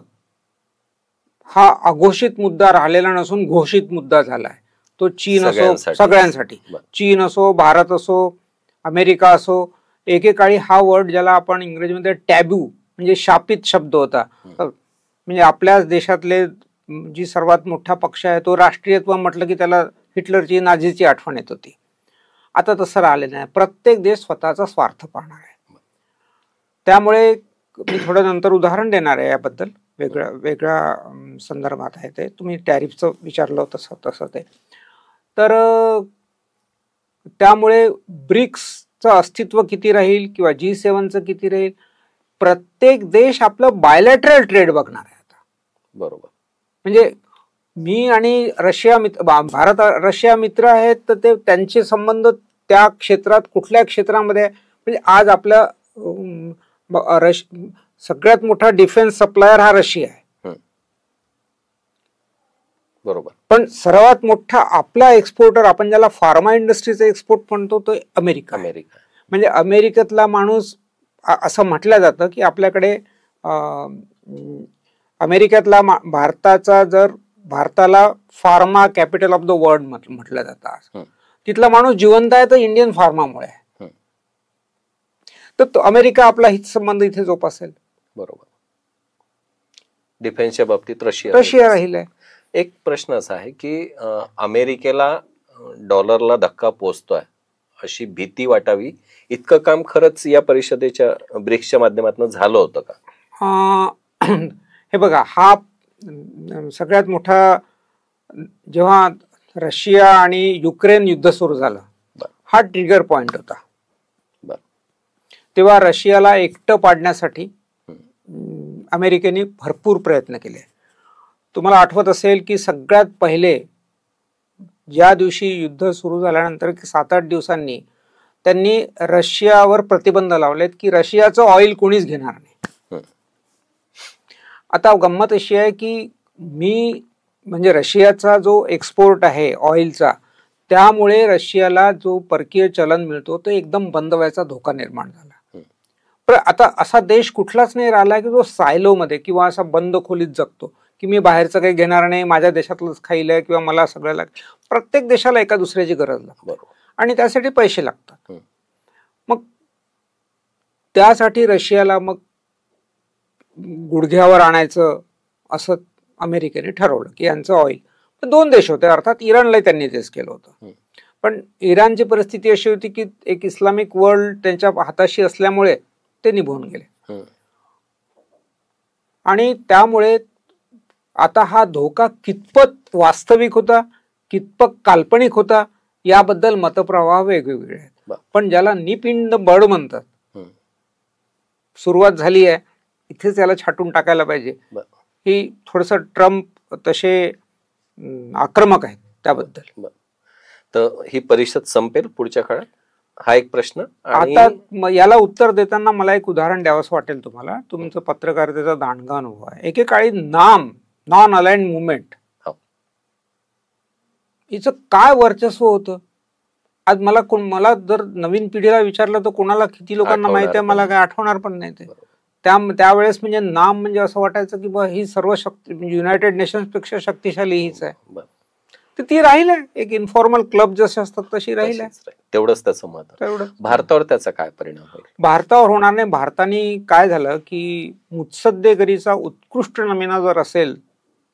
हा अघोषित मुद्दा राहिलेला नसून घोषित मुद्दा झालाय. तो चीन असो, सगळ्यांसाठी, चीन असो, भारत असो, अमेरिका असो. एकेकाळी हा वर्ड ज्याला आपण इंग्रजीमध्ये टॅब्यू म्हणजे शापित शब्द होता. म्हणजे आपल्याच देशातले जी सर्वात मोठा पक्ष आहे तो राष्ट्रीयत्व म्हटलं की त्याला हिटलरची, नाझीची आठवण येत होती. आता तसं राहिलेलं नाही. प्रत्येक देश स्वतःचा स्वार्थ पाहणार आहे. त्यामुळे मी थोडं नंतर उदाहरण देणार आहे याबद्दल, वेगळ्या संदर्भात आहे ते. तुम्ही टॅरिफचं विचारलं तसं ते. तर त्यामुळे ब्रिक्सचं अस्तित्व किती राहील किंवा G7चं किती राहील, प्रत्येक देश आपलं बायलॅटरल ट्रेड बघणार आहे आता. बरोबर. म्हणजे मी आणि रशिया भारत रशिया मित्र आहेत, तर ते त्यांचे संबंध त्या क्षेत्रात कुठल्या क्षेत्रामध्ये, म्हणजे आज आपल्या सगळ्यात मोठा डिफेन्स सप्लायर हा रशिया आहे. बरोबर. पण सर्वात मोठा आपला एक्सपोर्टर, आपण ज्याला फार्मा इंडस्ट्रीचा एक्सपोर्ट म्हणतो, तो अमेरिका. म्हणजे अमेरिकेतला माणूस, असं म्हटलं जातं की आपल्याकडे अमेरिकेतला भारताचा, जर भारताला pharma capital of the world म्हटलं जातं, तिथला माणूस जिवंत आहे तर इंडियन फार्मामुळे आहे. तर तो अमेरिका आपला हित संबंध इथे जोपासेल. बरोबर. डिफेन्सच्या बाबतीत रशिया राहिलाय. एक प्रश्न असा आहे की अमेरिकेला डॉलरला धक्का पोचतोय अशी भीती वाटावी इतकं काम खरंच या परिषदेच्या ब्रिक्सच्या माध्यमातून झालं होतं का? हे बघा, हा सगळ्यात मोठा, जेव्हा रशिया आणि युक्रेन युद्ध सुरू झालं, हा ट्रिगर पॉइंट होता. तेव्हा रशियाला एकटं पाडण्यासाठी अमेरिकेने भरपूर प्रयत्न केले. तुम्हाला आठवत असेल की सगळ्यात पहिले ज्या दिवशी युद्ध सुरू झाल्यानंतर 7-8 दिवसांनी त्यांनी रशियावर प्रतिबंध लावलेत की रशियाचं ऑइल कोणीच घेणार नाही. आता गंमत अशी आहे की म्हणजे रशियाचा जो एक्सपोर्ट आहे ऑइलचा, त्यामुळे रशियाला जो परकीय चलन मिळतो तो एकदम बंद व्हायचा धोका निर्माण झाला. पण आता असा देश कुठलाच नाही राहिला की जो सायलोमध्ये किंवा असा बंद खोलीत जगतो की मी बाहेरचं काही घेणार नाही, माझ्या देशातलंच खाईल किंवा मला सगळं लागेल. प्रत्येक देशाला एका दुसऱ्याची गरज लागते आणि त्यासाठी पैसे लागतात. मग त्यासाठी रशियाला मग गुडघ्यावर आणायचं असं अमेरिकेने ठरवलं की यांचं ऑइल. 2 देश होते, अर्थात इराणलाही त्यांनी तेच केलं होतं. पण इराणची परिस्थिती अशी होती की एक इस्लामिक वर्ल्ड त्यांच्या हाताशी असल्यामुळे ते निभून गेले. आणि त्यामुळे आता हा धोका कितपत वास्तविक होता, कितपत काल्पनिक होता, याबद्दल मतप्रवाह वेगवेगळे आहेत. पण ज्याला निपिंड बळ म्हणतात, सुरुवात झाली आहे, इथेच याला छाटून टाकायला पाहिजे. ही थोडस ट्रम्प तसे आक्रमक आहेत त्याबद्दल. तर ही परिषद संपेल पुढच्या काळात, हा एक प्रश्न. आता याला उत्तर देताना मला एक उदाहरण द्यावंसं वाटेल तुम्हाला. तुमचं पत्रकारितेचा दांडगा अनुभव आहे. एकेकाळी नॉन अलाइन्ड मुवमेंट हिचं काय वर्चस्व होतं. आज मला जर नवीन पिढीला विचारलं तर कोणाला, किती लोकांना माहिती आहे, मला काय आठवणार पण नाही ते. त्यावेळेस म्हणजे नाम म्हणजे असं वाटायचं की बा ही सर्व युनायटेड नेशन्स पेक्षा शक्तिशाली हीच आहे. तर ती राहिलं एक इन्फॉर्मल क्लब जसे असतात तशी राहिलं. तेवढंच त्याचं महत्व. भारतावर त्याचा काय परिणाम होईल? भारतावर होणार नाही. भारताने काय झालं की मुत्सद्देगिरीचा उत्कृष्ट नमुना जर असेल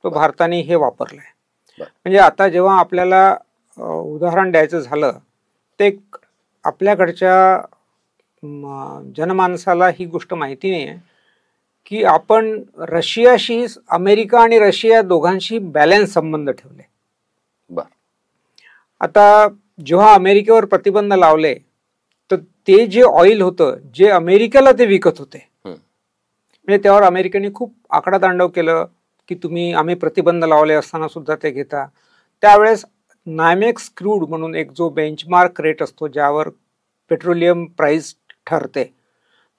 तर भारताने हे वापरलंय. म्हणजे आता जेव्हा आपल्याला उदाहरण द्यायचं झालं, ते आपल्याकडच्या जनमानसाला ही गोष्ट माहिती नाही आहे की आपण रशियाशी, अमेरिका आणि रशिया दोघांशी बॅलन्स संबंध ठेवले. आता जेव्हा अमेरिकेवर प्रतिबंध लावले तर ते जे ऑइल होतं जे अमेरिकेला ते विकत होते, म्हणजे त्यावर अमेरिकेने खूप आकडा तांडव केलं की आम्ही प्रतिबंध लावले असताना सुद्धा ते घेता. त्यावेळेस नायमेक्स क्रूड म्हणून एक जो बेंचमार्क रेट असतो ज्यावर पेट्रोलियम प्राइस ठरते,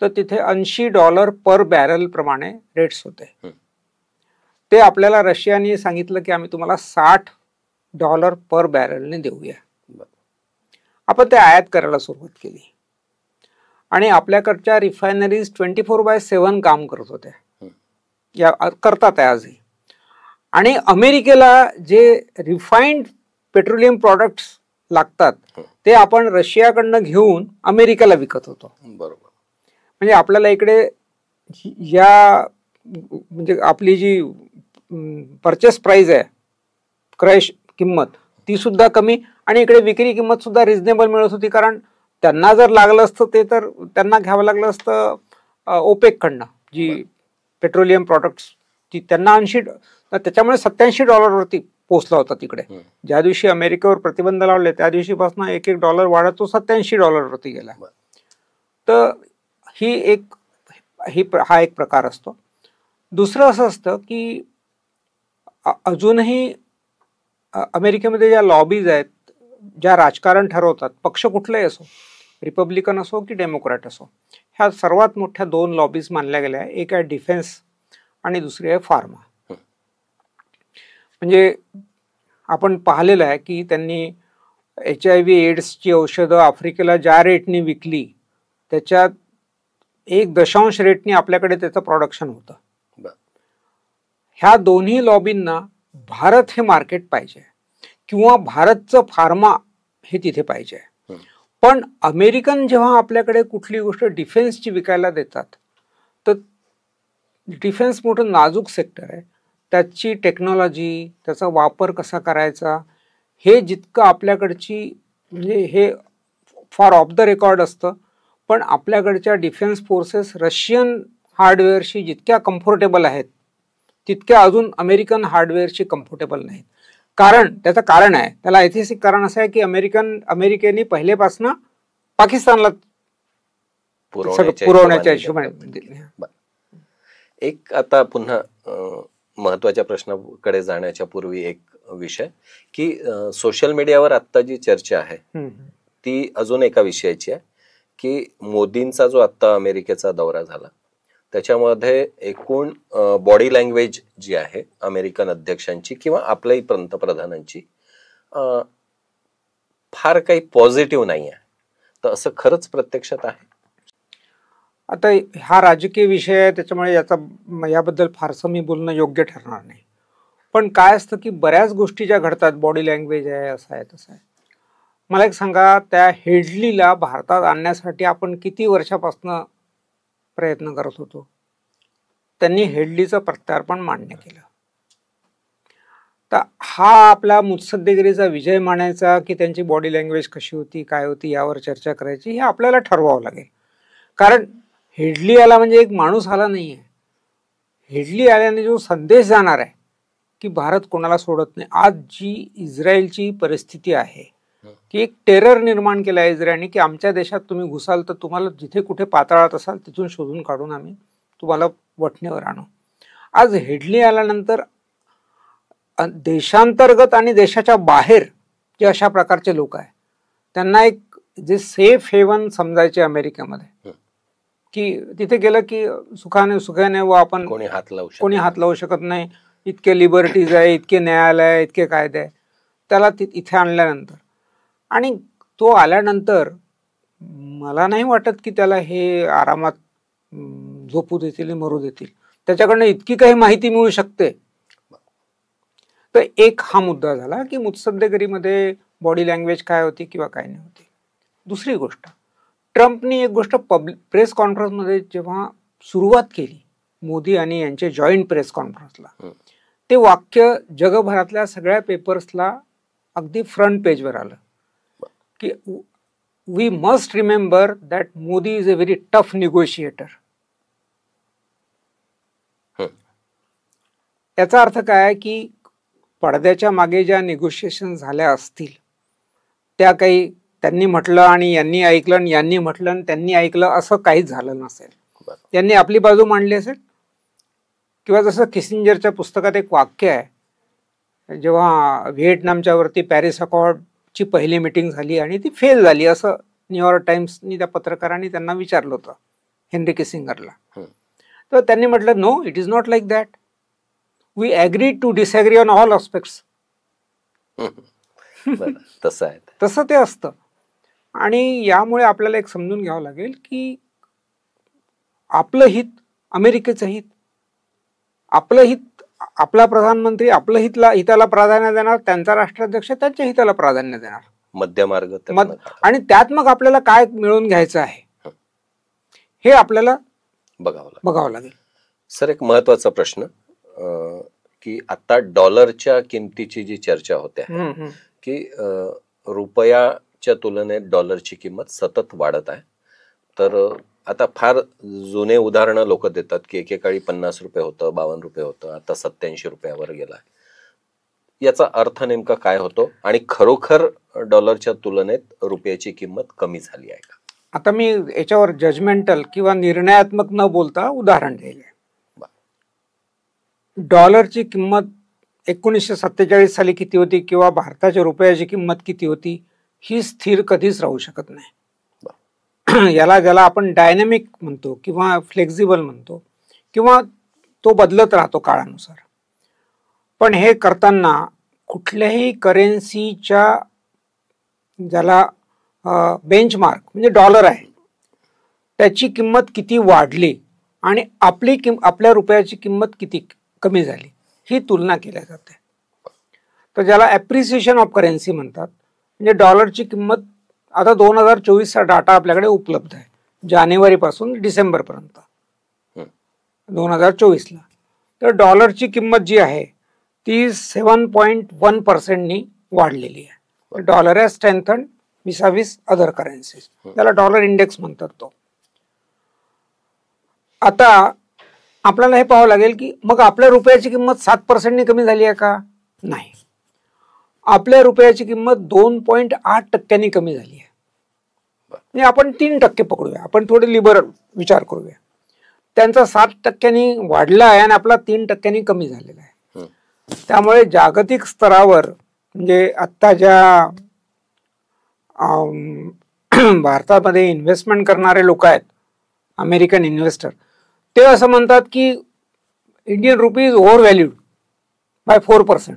तर तिथे $80 पर बॅरल प्रमाणे रेट्स होते. ते आपल्याला रशियाने सांगितलं की आम्ही तुम्हाला $60 पर बॅरलने देऊया. आपण ते आयात करायला सुरुवात केली आणि आपल्याकडच्या रिफायनरीज 24/7 काम करत होत्या, करतात आजही. आणि अमेरिकेला जे रिफाईंड पेट्रोलियम प्रोडक्ट्स लागतात ते आपण रशियाकडनं घेऊन अमेरिकेला विकत होतो. बरोबर. म्हणजे आपल्याला इकडे या म्हणजे आपली जी परचेस प्राइस आहे, क्रय किंमत, ती सुद्धा कमी आणि इकडे विक्री किंमत सुद्धा रिझनेबल मिळत होती. कारण त्यांना जर लागलं असतं ते तर त्यांना घ्यावं लागलं असतं ओपेककडनं जी पेट्रोलियम प्रोडक्ट्स, ती त्यांना 80, त्याच्यामुळे $87 पोचला होता तिकडे. ज्या दिवशी अमेरिकेवर प्रतिबंध लावले त्या दिवशीपासून $1 वाढत तो $87 गेला. तर हा एक प्रकार असतो. दुसरं असं असतं की अजूनही अमेरिकेमध्ये ज्या लॉबीज आहेत, ज्या राजकारण ठरवतात, पक्ष कुठलाही असो, रिपब्लिकन असो की डेमोक्रॅट असो, ह्या सर्वात मोठ्या 2 लॉबीज मानल्या गेल्या आहे. एक आहे डिफेन्स आणि दुसरी आहे फार्मा. म्हणजे आपण पाहिलेलं आहे की त्यांनी HIV एड्सची औषधं आफ्रिकेला ज्या रेटने विकली त्याच्यात 1 रेटने आपल्याकडे त्याचं प्रोडक्शन होतं. ह्या दोन्ही लॉबींना भारत हे मार्केट पाहिजे किंवा भारतचं फार्मा हे तिथे पाहिजे. पण अमेरिकन जेव्हा आपल्याकडे कुठली गोष्ट डिफेन्सची विकायला देतात, तर डिफेन्स मोठं नाजूक सेक्टर आहे. त्याची टेक्नॉलॉजी, त्याचा वापर कसा करायचा, हे जितकं आपल्याकडची म्हणजे हे फॉर ऑफ द रेकॉर्ड असतं. पण आपल्याकडच्या डिफेन्स फोर्सेस रशियन हार्डवेअरशी जितक्या कम्फर्टेबल आहेत तितक्या अजून अमेरिकन हार्डवेअरशी कम्फर्टेबल नाहीत. त्याचं कारण आहे, त्याला ऐतिहासिक कारण असं आहे की अमेरिकेने पहिलेपासून पाकिस्तानला पुरवण्याच्या हिशोबाने. एक आता पुन्हा महत्वाच्या प्रश्नाकडे जाण्याच्या पूर्वी एक विषय की सोशल मीडियावर आता जी चर्चा आहे ती अजून एका विषयाची आहे की मोदींचा जो आता अमेरिकेचा दौरा झाला त्याच्यामध्ये एकूण बॉडी लँग्वेज जी आहे अमेरिकन अध्यक्षांची किंवा आपल्याही पंतप्रधानांची फार काही पॉझिटिव्ह नाही आहे. तर असं खरंच प्रत्यक्षात आहे? आता हा राजकीय विषय आहे त्याच्यामुळे याबद्दल फारसं मी बोलणं योग्य ठरणार नाही. पण काय असतं की बऱ्याच गोष्टी ज्या घडतात, बॉडी लँग्वेज आहे, असं आहे तसं आहे. मला एक सांगा, त्या हेडलीला भारतात आणण्यासाठी आपण किती वर्षापासून प्रयत्न करत होतो. त्यांनी हेडलीचं प्रत्यार्पण मान्य केलं. तर हा आपला मुत्सद्देगिरीचा विजय मानायचा की त्यांची बॉडी लँग्वेज कशी होती, काय होती, यावर चर्चा करायची, हे आपल्याला ठरवावं लागेल. कारण हेडली आला म्हणजे एक माणूस आला नाही आहे. हेडली आल्याने जो संदेश जाणार आहे की भारत कोणाला सोडत नाही. आज जी इस्रायलची परिस्थिती आहे की एक टेरर निर्माण केला आहे इस्रायलने की आमच्या देशात तुम्ही घुसाल तर तुम्हाला जिथे कुठे पाताळात असाल तिथून शोधून काढून आम्ही तुम्हाला वठणीवर आणू. आज हेडली आल्यानंतर देशांतर्गत आणि देशाच्या बाहेर जे अशा प्रकारचे लोक आहेत त्यांना एक जे सेफ हेवन समजायचे अमेरिकेमध्ये की तिथे गेलं की सुखाने व आपण कोणी हात लावू शकत नाही, इतके लिबर्टीज आहे, इतके न्यायालय आहे, इतके कायदे आहे. त्याला इथे आणल्यानंतर आणि तो आल्यानंतर मला नाही वाटत की त्याला हे आरामात झोपू देतील, मरू देतील. त्याच्याकडनं इतकी काही माहिती मिळू शकते. तर एक हा मुद्दा झाला की मुत्सद्देगिरीमध्ये बॉडी लँग्वेज काय होती किंवा काय नाही होती. दुसरी गोष्ट, ट्रम्पनी एक गोष्ट प्रेस कॉन्फरन्समध्ये जेव्हा सुरुवात केली, मोदी आणि यांचे जॉईंट प्रेस कॉन्फरन्सला, ते वाक्य जगभरातल्या सगळ्या पेपर्सला अगदी फ्रंट पेजवर आलं की we must remember that Modi is a very tough negotiator. याचा अर्थ काय आहे की पडद्याच्या मागे ज्या निगोशिएशन झाल्या असतील त्या काही त्यांनी म्हटलं आणि यांनी ऐकलं आणि यांनी म्हटलं आणि त्यांनी ऐकलं असं काहीच झालं नसेल. बरं. त्यांनी आपली बाजू मांडली असेल. किंवा जसं किसिंजरच्या पुस्तकात एक वाक्य आहे, जेव्हा व्हिएटनामच्या वरती पॅरिस अकॉर्डची पहिली मीटिंग झाली आणि ती फेल झाली असं न्यूयॉर्क टाइम्सनी त्या पत्रकारांनी त्यांना विचारलं होतं हेनरी किसिंगरला. तर त्यांनी म्हटलं, no, it is not like that. We agree to disagree on all aspects. तसं आहे, तसं ते असतं. आणि यामुळे आपल्याला एक समजून घ्यावं लागेल की आपलं हित, अमेरिकेचं हित, आपलं हित, आपला प्रधानमंत्री आपलं हिताला प्राधान्य देणार, त्यांचा राष्ट्राध्यक्ष त्यांच्या हिताला प्राधान्य देणार, मध्यमार्ग. आणि त्यात मग आपल्याला काय मिळवून घ्यायचं आहे हे आपल्याला बघावं लागेल. सर, एक महत्वाचा प्रश्न की आता डॉलरच्या किमतीची जी चर्चा होते की रुपयाच्या तुलनेत डॉलरची किंमत सतत वाढत आहे. तर आता फार जुने उदाहरणं लोक देतात की एकेकाळी 50 रुपये होतं, 52 रुपये होतं, आता 87 रुपयावर गेला. याचा अर्थ नेमका काय होतो आणि खरोखर डॉलरच्या तुलनेत रुपयाची किंमत कमी झाली आहे का? आता मी याच्यावर जजमेंटल किंवा निर्णयात्मक न बोलता उदाहरण दिले. डॉलरची किंमत 1947 साली किती होती किंवा भारताच्या रुपयाची किंमत किती होती ही स्थिर कधीच राहू शकत नाही. ज्याला आपण डायनॅमिक म्हणतो किंवा फ्लेक्झिबल म्हणतो, किंवा तो बदलत राहतो काळानुसार. पण हे करताना कुठल्याही करेन्सीच्या ज्याला बेंचमार्क म्हणजे डॉलर आहे त्याची किंमत किती वाढली आणि आपल्या रुपयाची किंमत किती कमी झाली ही तुलना केली जाते. तर ज्याला ॲप्रिसिएशन ऑफ करेन्सी म्हणतात. म्हणजे डॉलरची किंमत आता 2024चा डाटा आपल्याकडे उपलब्ध आहे, जानेवारीपासून डिसेंबरपर्यंत 2024ला. तर डॉलरची किंमत जी आहे ती 7.1% वाढलेली आहे. डॉलर हॅज स्ट्रेंथन्ड विसाविस अदर करेन्सीज, त्याला डॉलर इंडेक्स म्हणतात तो. आता आपल्याला हे पाहावं लागेल की मग आपल्या रुपयाची किंमत 7% कमी झाली आहे का? नाही. आपल्या रुपयाची किंमत 2.8% कमी झाली आहे. म्हणजे आपण 3% पकडूया, आपण थोडे लिबरल विचार करूया. त्यांचा 7% वाढला आहे आणि आपला 3% कमी झालेला आहे. त्यामुळे जागतिक स्तरावर म्हणजे आत्ता ज्या भारतामध्ये इन्व्हेस्टमेंट करणारे लोक आहेत, अमेरिकन इन्व्हेस्टर, ते असं म्हणतात की Indian rupee is over valued by 4%.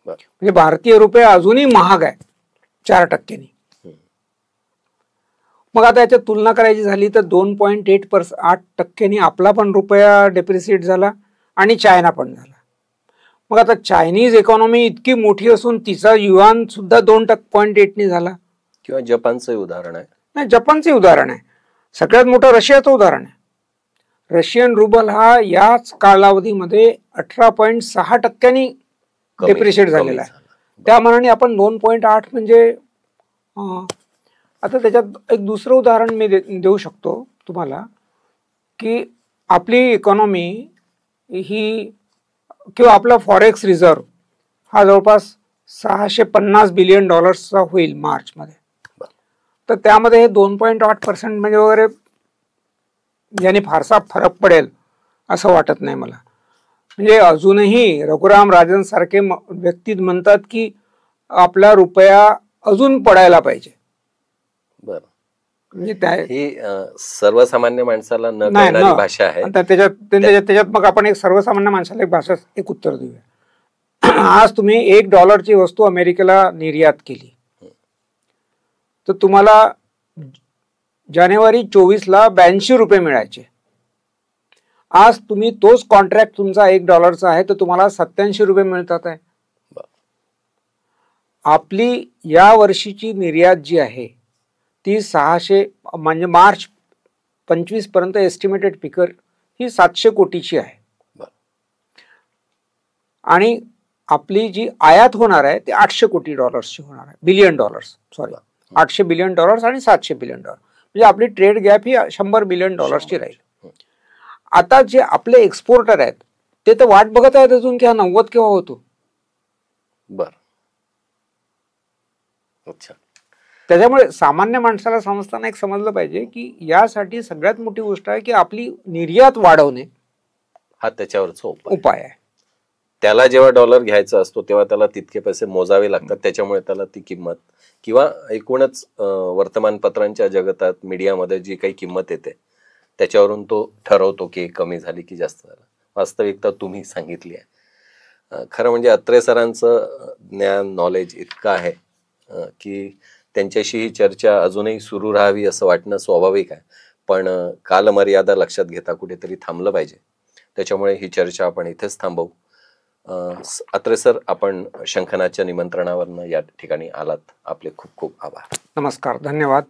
म्हणजे भारतीय रुपये अजूनही महाग आहे 4%. मग आता याच्यात तुलना करायची झाली तर 2.8% आपला पण रुपया डेप्रिसिएट झाला आणि चायना पण झाला. मग आता चायनीज इकॉनॉमी इतकी मोठी असून तिचा युआन सुद्धा 2.8 झाला. किंवा जपानचं उदाहरण आहे. नाही, जपानचे उदाहरण आहे. सगळ्यात मोठं रशियाचं उदाहरण आहे. रशियन रुबल हा याच कालावधीमध्ये 18.6% डेप्रिशिएट झालेला आहे. त्या मानाने आपण 2.8 म्हणजे आता त्याच्यात एक दुसरं उदाहरण मी देऊ शकतो तुम्हाला की आपली इकॉनॉमी ही किंवा आपला फॉरेक्स रिझर्व हा जवळपास $650 बिलियन होईल मार्चमध्ये. तर त्यामध्ये हे 2.8% म्हणजे वगैरे याने फारसा फरक पडेल असं वाटत नाही मला. म्हणजे अजूनही रघुराम राजन सारखे व्यक्ती म्हणतात की आपला रुपया अजून पडायला पाहिजे. बरं, म्हणजे ही सर्वसामान्य माणसाला न कळणारी भाषा आहे. त्याच्यात मग आपण एक सर्वसामान्य माणसाला एक भाषा एक उत्तर देऊया. आज तुम्ही $1 वस्तू अमेरिकेला निर्यात केली तर तुम्हाला जानेवारी 24ला $82 मिळायचे. आज तुम्ही तोच कॉन्ट्रॅक्ट तुमचा $1 आहे तर तुम्हाला $87 मिळतात आहे. आपली या वर्षीची निर्यात जी आहे ती 600 म्हणजे मार्च 25 पर्यंत एस्टिमेटेड फिगर ही 700 कोटीची आहे. आणि आपली जी आयात होणार आहे ते $800 कोटी होणार आहे, बिलियन सॉरी, $800 बिलियन आणि $700 बिलियन. म्हणजे आपली ट्रेड गॅप ही $100 बिलियन राहील. आता जे आपले एक्सपोर्टर आहेत ते तर वाट बघत आहेत अजून की हा 90 केव्हा होतो. बर, अच्छा. त्याच्यामुळे सामान्य माणसाला समजताना एक समजलं पाहिजे की यासाठी सगळ्यात मोठी गोष्ट आहे की आपली निर्यात वाढवणे हा त्याच्यावरचा उपाय आहे. त्याला जेव्हा डॉलर घ्यायचा असतो तेव्हा त्याला तितके पैसे मोजावे लागतात, त्याच्यामुळे त्याला ती किंमत किंवा एकूणच वर्तमानपत्रांच्या जगतात मीडियामध्ये जी काही किंमत येते त्याच्यावरून तो ठरवतो की कमी झाली की जास्त झालं. वास्तविकता तुम्ही सांगितली आहे. खरं म्हणजे अत्रे सरांचं ज्ञान नॉलेज इतकं आहे की त्यांच्याशी ही चर्चा अजूनही सुरू राहावी असं वाटणं स्वाभाविक आहे, पण कालमर्यादा लक्षात घेता कुठेतरी थांबलं पाहिजे. त्याच्यामुळे ही चर्चा आपण इथेच थांबवू. अत्रे सर, आपण शंखनाच्या निमंत्रणावरनं या ठिकाणी आलात, आपले खूप खूप आभार. नमस्कार, धन्यवाद.